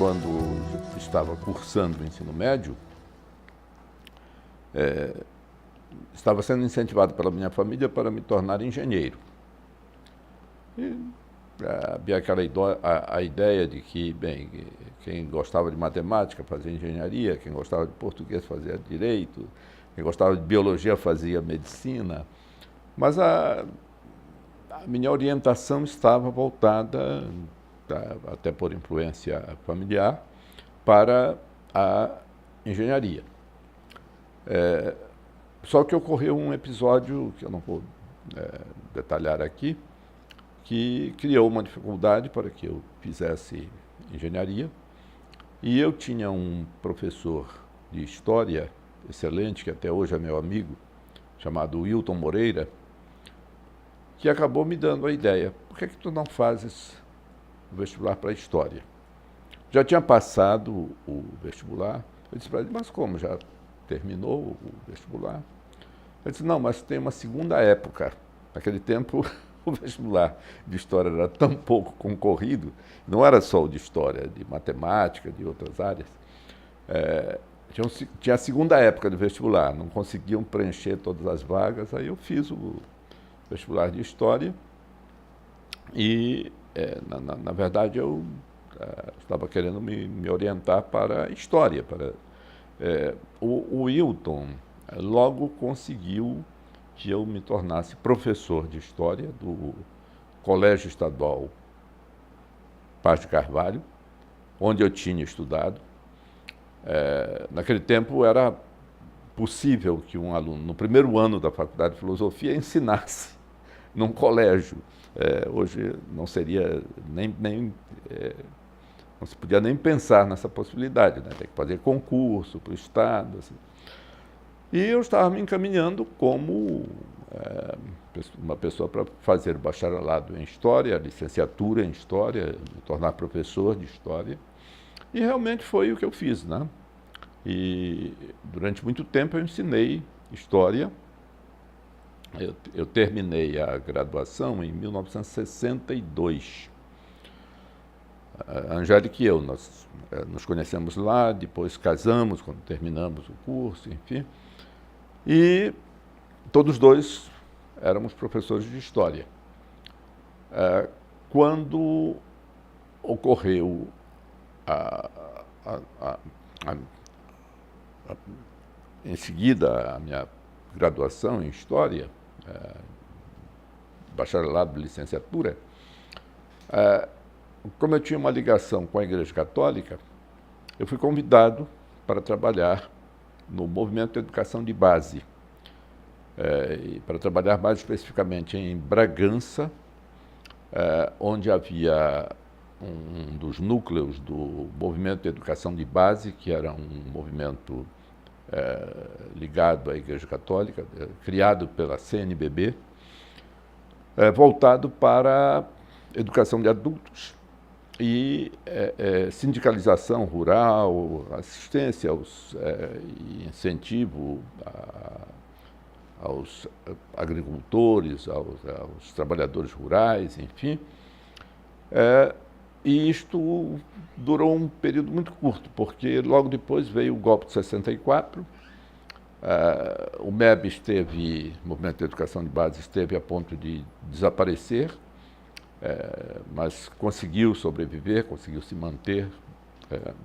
quando estava cursando o ensino médio, estava sendo incentivado pela minha família para me tornar engenheiro. E havia aquela a ideia de que, bem, quem gostava de matemática fazia engenharia, quem gostava de português fazia direito, quem gostava de biologia fazia medicina. Mas a minha orientação estava voltada, até por influência familiar, para a engenharia. Só que ocorreu um episódio, que eu não vou detalhar aqui, que criou uma dificuldade para que eu fizesse engenharia. E eu tinha um professor de história excelente, que até hoje é meu amigo, chamado Wilton Moreira, que acabou me dando a ideia: por que tu não fazes o vestibular para História? Já tinha passado o vestibular. Eu disse para ele: mas como, já terminou o vestibular? Ele disse: não, mas tem uma segunda época. Naquele tempo, o vestibular de História era tão pouco concorrido, não era só o de História, de Matemática, de outras áreas. Tinha a segunda época do vestibular, não conseguiam preencher todas as vagas, aí eu fiz o vestibular de História e, na verdade, eu estava querendo me orientar para História. O Wilton logo conseguiu que eu me tornasse professor de História do Colégio Estadual Paz de Carvalho, onde eu tinha estudado. Naquele tempo era possível que um aluno, no primeiro ano da Faculdade de Filosofia, ensinasse num colégio. Hoje não seria não se podia nem pensar nessa possibilidade, né? Tem que fazer concurso para o Estado. Assim. E eu estava me encaminhando como uma pessoa para fazer bacharelado em História, licenciatura em História, me tornar professor de História. E realmente foi o que eu fiz, né? E durante muito tempo eu ensinei História. Eu terminei a graduação em 1962. A Angélica e eu, nós nos conhecemos lá, depois casamos quando terminamos o curso, enfim. E todos dois éramos professores de História. Quando ocorreu em seguida a minha graduação em História, bacharelado de licenciatura, como eu tinha uma ligação com a Igreja Católica, eu fui convidado para trabalhar no movimento de educação de base, para trabalhar mais especificamente em Bragança, onde havia um dos núcleos do movimento de educação de base, que era um movimento ligado à Igreja Católica, criado pela CNBB, voltado para educação de adultos e sindicalização rural, assistência e incentivo aos agricultores, aos trabalhadores rurais, enfim. E isto durou um período muito curto, porque logo depois veio o golpe de 64, o MEB o Movimento de Educação de Base, esteve a ponto de desaparecer, mas conseguiu sobreviver, conseguiu se manter.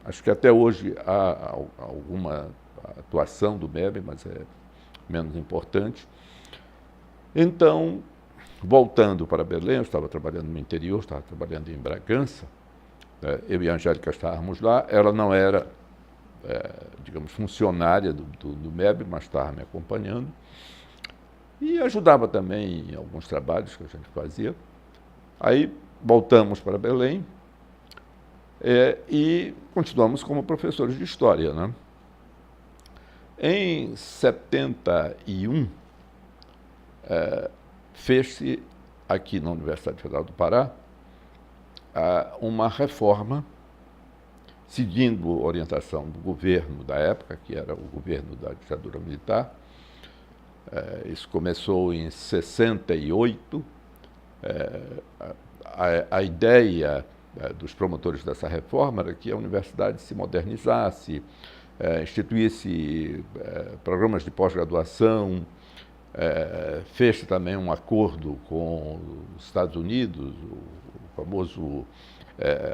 Acho que até hoje há alguma atuação do MEB, mas é menos importante. Então, voltando para Belém, eu estava trabalhando no interior, estava trabalhando em Bragança, eu e a Angélica estávamos lá. Ela não era, digamos, funcionária do MEB, mas estava me acompanhando e ajudava também em alguns trabalhos que a gente fazia. Aí voltamos para Belém e continuamos como professores de História, né? Em 71, fez-se aqui na Universidade Federal do Pará uma reforma, seguindo a orientação do governo da época, que era o governo da ditadura militar. Isso começou em 68. A ideia dos promotores dessa reforma era que a universidade se modernizasse, instituísse programas de pós-graduação, fez também um acordo com os Estados Unidos, o famoso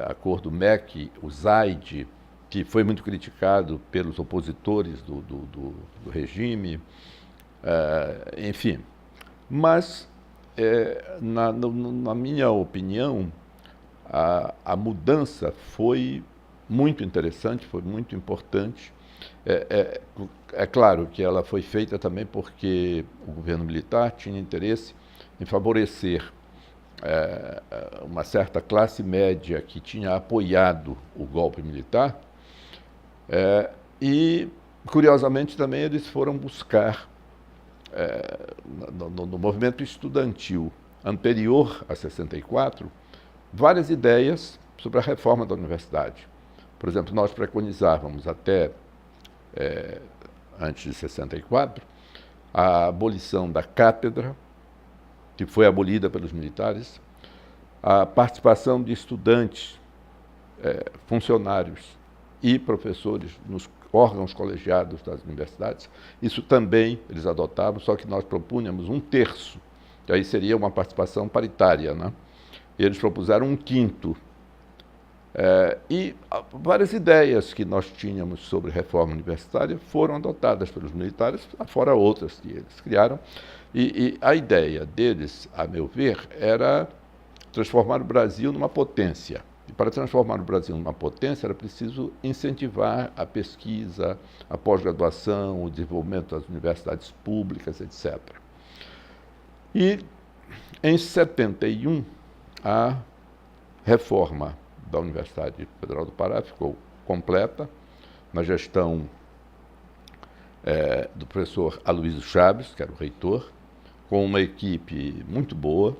acordo MEC, o ZAID, que foi muito criticado pelos opositores do regime, enfim. Mas, na minha opinião, a mudança foi muito interessante, foi muito importante. É claro que ela foi feita também porque o governo militar tinha interesse em favorecer uma certa classe média que tinha apoiado o golpe militar e, curiosamente, também eles foram buscar no movimento estudantil anterior a 64 várias ideias sobre a reforma da universidade. Por exemplo, nós preconizávamos até antes de 64 a abolição da cátedra, que foi abolida pelos militares, a participação de estudantes, funcionários e professores nos órgãos colegiados das universidades. Isso também eles adotavam, só que nós propunhamos 1/3, que aí seria uma participação paritária, né? Eles propuseram 1/5. E várias ideias que nós tínhamos sobre reforma universitária foram adotadas pelos militares, fora outras que eles criaram. E a ideia deles, a meu ver, era transformar o Brasil numa potência. E para transformar o Brasil numa potência era preciso incentivar a pesquisa, a pós-graduação, o desenvolvimento das universidades públicas, etc. E em 71, a reforma da Universidade Federal do Pará ficou completa, na gestão do professor Aloysio Chaves, que era o reitor, com uma equipe muito boa,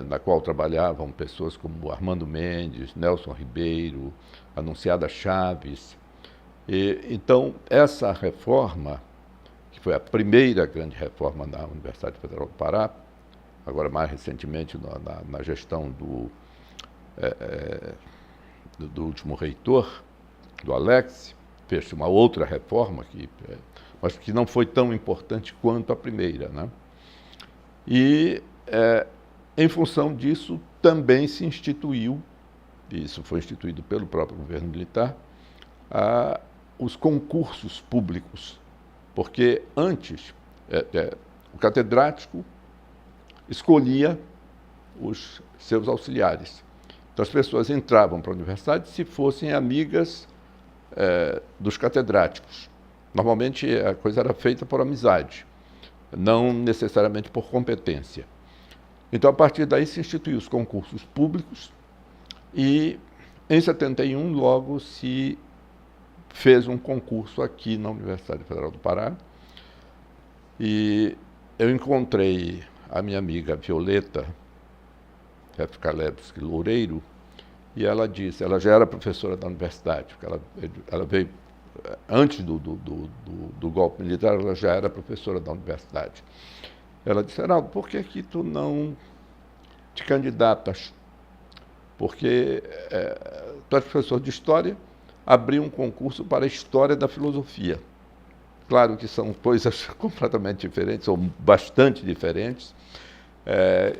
na qual trabalhavam pessoas como Armando Mendes, Nelson Ribeiro, Anunciada Chaves. Então, essa reforma, que foi a primeira grande reforma da Universidade Federal do Pará, agora mais recentemente na gestão do último reitor, do Alex, fez uma outra reforma, mas que não foi tão importante quanto a primeira, né? E, em função disso, também se instituiu, e isso foi instituído pelo próprio governo militar, os concursos públicos, porque antes o catedrático escolhia os seus auxiliares. Então as pessoas entravam para a universidade se fossem amigas dos catedráticos. Normalmente a coisa era feita por amizade, não necessariamente por competência. Então, a partir daí, se instituiu os concursos públicos e, em 71, logo se fez um concurso aqui na Universidade Federal do Pará. E eu encontrei a minha amiga Violeta Kalevski Loureiro, e ela disse, ela já era professora da universidade, porque ela veio, antes do golpe militar, ela já era professora da universidade. Ela disse, Arnaldo, por que tu não te candidatas? Porque tu és professor de História, abriu um concurso para a História da Filosofia. Claro que são coisas completamente diferentes, ou bastante diferentes.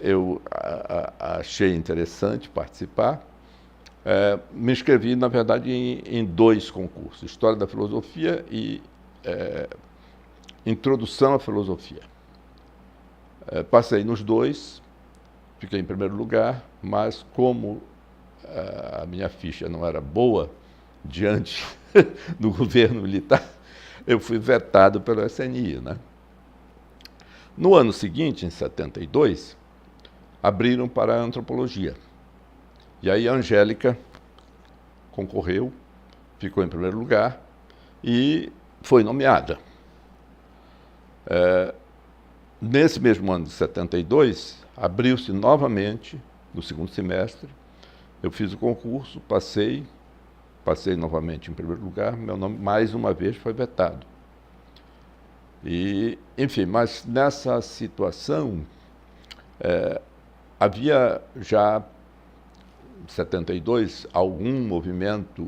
Eu achei interessante participar. Me inscrevi, na verdade, em 2 concursos, História da Filosofia e Introdução à Filosofia. Passei nos 2, fiquei em primeiro lugar, mas como a minha ficha não era boa diante do governo militar, eu fui vetado pelo SNI, né? No ano seguinte, em 72, abriram para a Antropologia. E aí a Angélica concorreu, ficou em primeiro lugar e foi nomeada. Nesse mesmo ano de 72, abriu-se novamente, no segundo semestre, eu fiz o concurso, passei novamente em primeiro lugar, meu nome mais uma vez foi vetado. E, enfim, mas nessa situação havia já 72, algum movimento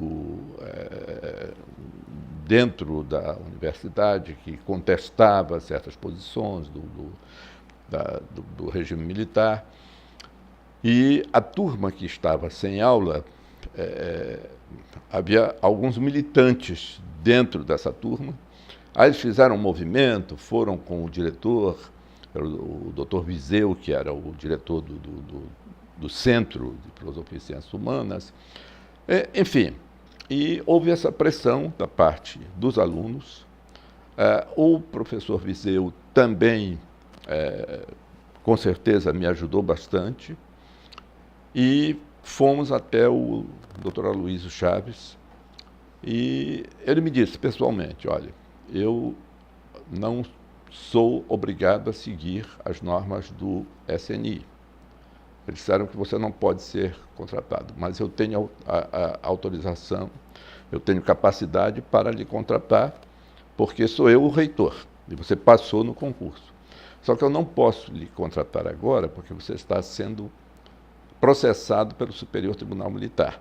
dentro da universidade que contestava certas posições do regime militar. E a turma que estava sem aula, havia alguns militantes dentro dessa turma. Aí eles fizeram um movimento, foram com o diretor, o Dr. Viseu, que era o diretor do Centro de Filosofia e Ciências Humanas. Enfim, e houve essa pressão da parte dos alunos. O professor Viseu também, com certeza, me ajudou bastante. E fomos até o Dr. Aloysio Chaves e ele me disse pessoalmente, olha, eu não sou obrigado a seguir as normas do SNI. Eles disseram que você não pode ser contratado, mas eu tenho a autorização, eu tenho capacidade para lhe contratar, porque sou eu o reitor e você passou no concurso. Só que eu não posso lhe contratar agora, porque você está sendo processado pelo Superior Tribunal Militar.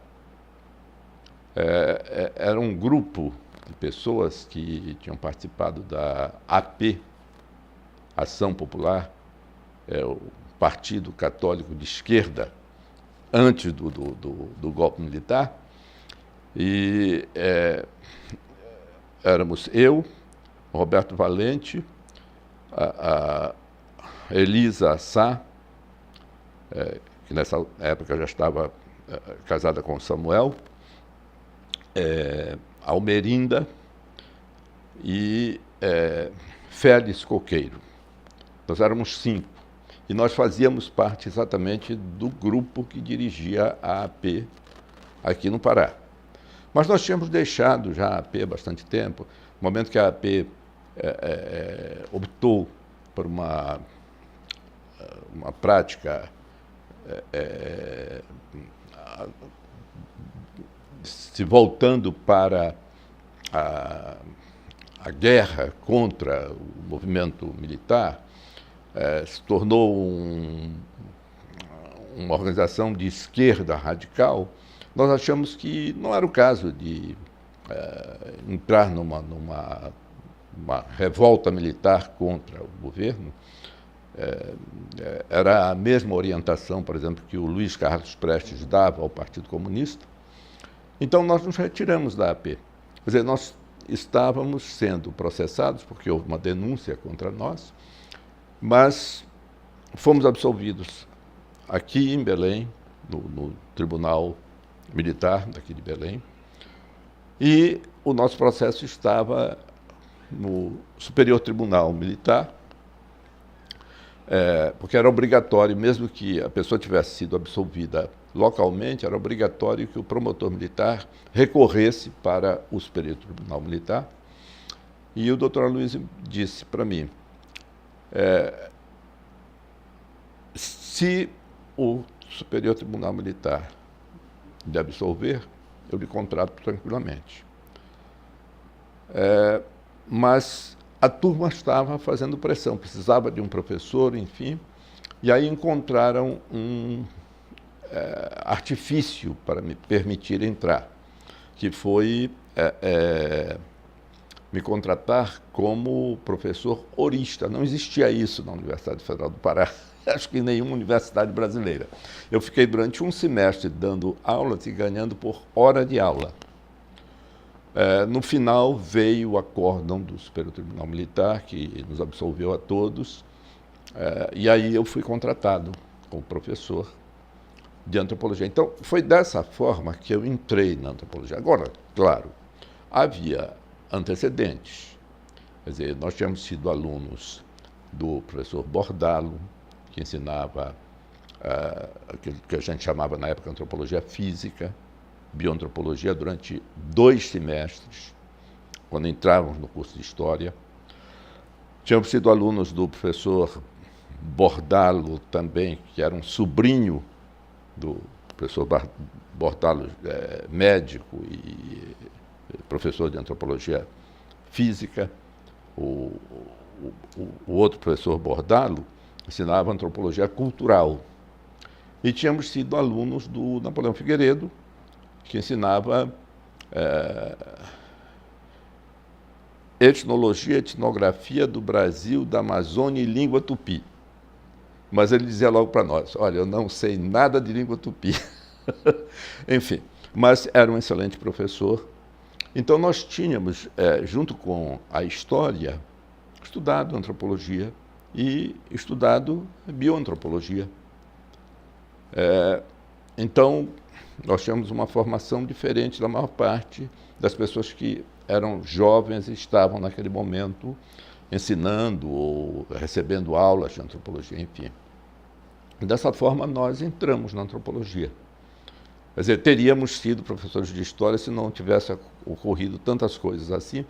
Era um grupo de pessoas que tinham participado da AP, Ação Popular, o Partido Católico de Esquerda, antes do golpe militar, e éramos eu, Roberto Valente, a Elisa Assá, que nessa época já estava casada com Samuel, Almerinda e Félix Coqueiro. Nós éramos 5. E nós fazíamos parte exatamente do grupo que dirigia a AP aqui no Pará. Mas nós tínhamos deixado já a AP há bastante tempo. No momento que a AP optou por uma prática se voltando para a guerra contra o movimento militar, se tornou uma organização de esquerda radical, nós achamos que não era o caso de entrar numa revolta militar contra o governo. Era a mesma orientação, por exemplo, que o Luiz Carlos Prestes dava ao Partido Comunista. Então, nós nos retiramos da AP. Quer dizer, nós estávamos sendo processados, porque houve uma denúncia contra nós, mas fomos absolvidos aqui em Belém, no Tribunal Militar daqui de Belém, e o nosso processo estava no Superior Tribunal Militar, porque era obrigatório, mesmo que a pessoa tivesse sido absolvida localmente, era obrigatório que o promotor militar recorresse para o Superior Tribunal Militar. E o doutor Aloysio disse para mim, se o Superior Tribunal Militar lhe absolver, eu lhe contrato tranquilamente. Mas a turma estava fazendo pressão, precisava de um professor, enfim, e aí encontraram um artifício para me permitir entrar, que foi me contratar como professor horista. Não existia isso na Universidade Federal do Pará, acho que em nenhuma universidade brasileira. Eu fiquei durante um semestre dando aulas e ganhando por hora de aula. No final veio o acórdão do Superior Tribunal Militar, que nos absolveu a todos, e aí eu fui contratado como professor de antropologia. Então, foi dessa forma que eu entrei na antropologia. Agora, claro, havia antecedentes. Quer dizer, nós tínhamos sido alunos do professor Bordalo, que ensinava aquilo que a gente chamava na época antropologia física, bioantropologia, durante 2 semestres, quando entrávamos no curso de História. Tínhamos sido alunos do professor Bordalo também, que era um sobrinho do professor Bordalo, médico e professor de antropologia física. O outro professor Bordalo ensinava antropologia cultural. E tínhamos sido alunos do Napoleão Figueiredo, que ensinava etnologia, etnografia do Brasil, da Amazônia e língua tupi. Mas ele dizia logo para nós, olha, eu não sei nada de língua tupi. Enfim, mas era um excelente professor. Então nós tínhamos, junto com a história, estudado antropologia e estudado bioantropologia. Então, nós tínhamos uma formação diferente da maior parte das pessoas que eram jovens e estavam naquele momento ensinando ou recebendo aulas de antropologia, enfim. Dessa forma, nós entramos na antropologia. Quer dizer, teríamos sido professores de história se não tivesse ocorrido tantas coisas assim,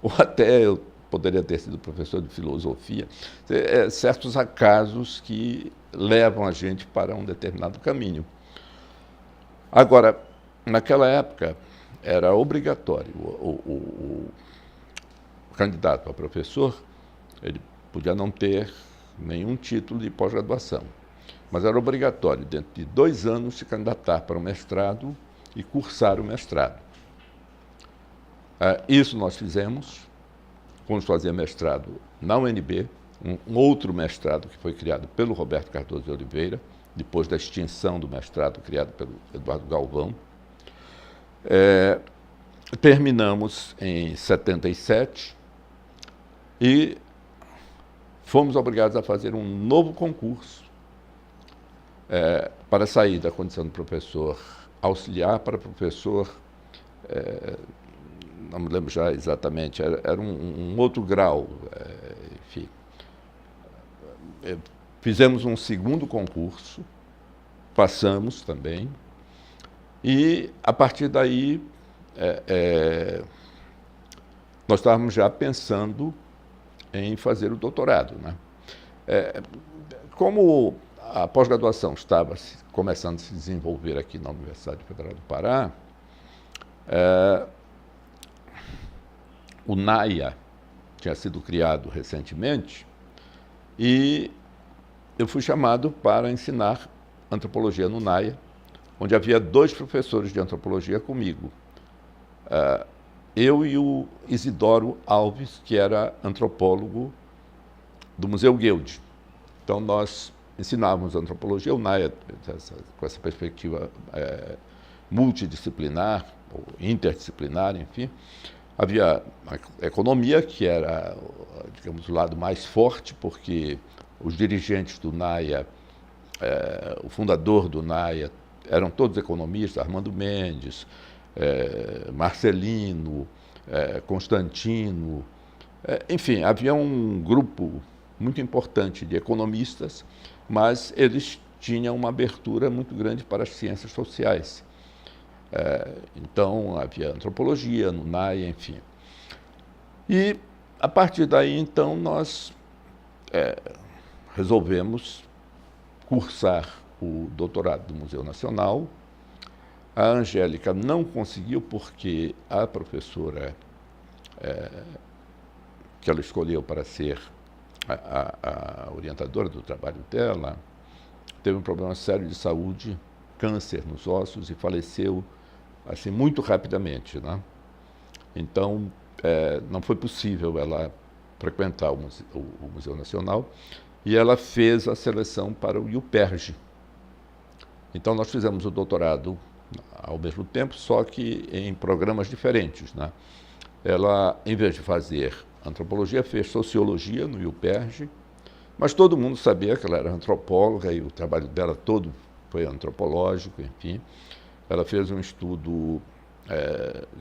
ou até eu poderia ter sido professor de filosofia. Certos acasos que levam a gente para um determinado caminho. Agora, naquela época, era obrigatório o candidato a professor, ele podia não ter nenhum título de pós-graduação, mas era obrigatório, dentro de 2 anos, se candidatar para o mestrado e cursar o mestrado. Isso nós fizemos, fomos fazer mestrado na UNB, um outro mestrado que foi criado pelo Roberto Cardoso de Oliveira, depois da extinção do mestrado criado pelo Eduardo Galvão. Terminamos em 77 e fomos obrigados a fazer um novo concurso para sair da condição de professor auxiliar para professor, não me lembro já exatamente, era um outro grau, enfim. Fizemos um segundo concurso, passamos também, e a partir daí nós estávamos já pensando em fazer o doutorado, né? Como a pós-graduação estava começando a se desenvolver aqui na Universidade Federal do Pará, o NAIA tinha sido criado recentemente e eu fui chamado para ensinar antropologia no NAIA, onde havia 2 professores de antropologia comigo. Eu e o Isidoro Alves, que era antropólogo do Museu Guild. Então, nós ensinávamos antropologia, o NAIA, com essa perspectiva multidisciplinar, ou interdisciplinar, enfim. Havia a economia, que era, digamos, o lado mais forte, porque os dirigentes do NAIA, o fundador do NAIA, eram todos economistas, Armando Mendes, Marcelino, Constantino, enfim, havia um grupo muito importante de economistas, mas eles tinham uma abertura muito grande para as ciências sociais. Então, havia antropologia no NAIA, enfim. E, a partir daí, então, nós resolvemos cursar o doutorado do Museu Nacional. A Angélica não conseguiu porque a professora que ela escolheu para ser a orientadora do trabalho dela teve um problema sério de saúde, câncer nos ossos, e faleceu assim muito rapidamente, né? Então, não foi possível ela frequentar o Museu Nacional e ela fez a seleção para o IUPERJ. Então, nós fizemos o doutorado ao mesmo tempo, só que em programas diferentes, né? Ela, em vez de fazer antropologia, fez sociologia no IUPERJ, mas todo mundo sabia que ela era antropóloga e o trabalho dela todo foi antropológico, enfim. Ela fez um estudo,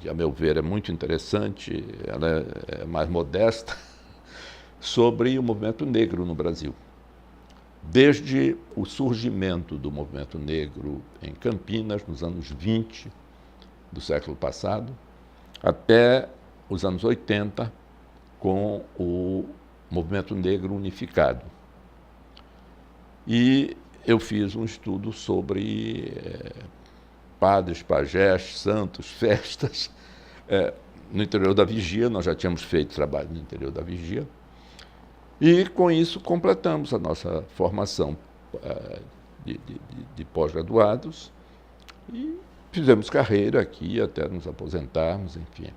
que, a meu ver, é muito interessante, ela é mais modesta, sobre o movimento negro no Brasil. Desde o surgimento do movimento negro em Campinas, nos anos 20 do século passado, até os anos 80, com o movimento negro unificado. E eu fiz um estudo sobre padres, pajés, santos, festas, no interior da Vigia. Nós já tínhamos feito trabalho no interior da Vigia. E, com isso, completamos a nossa formação de pós-graduados e fizemos carreira aqui até nos aposentarmos, enfim.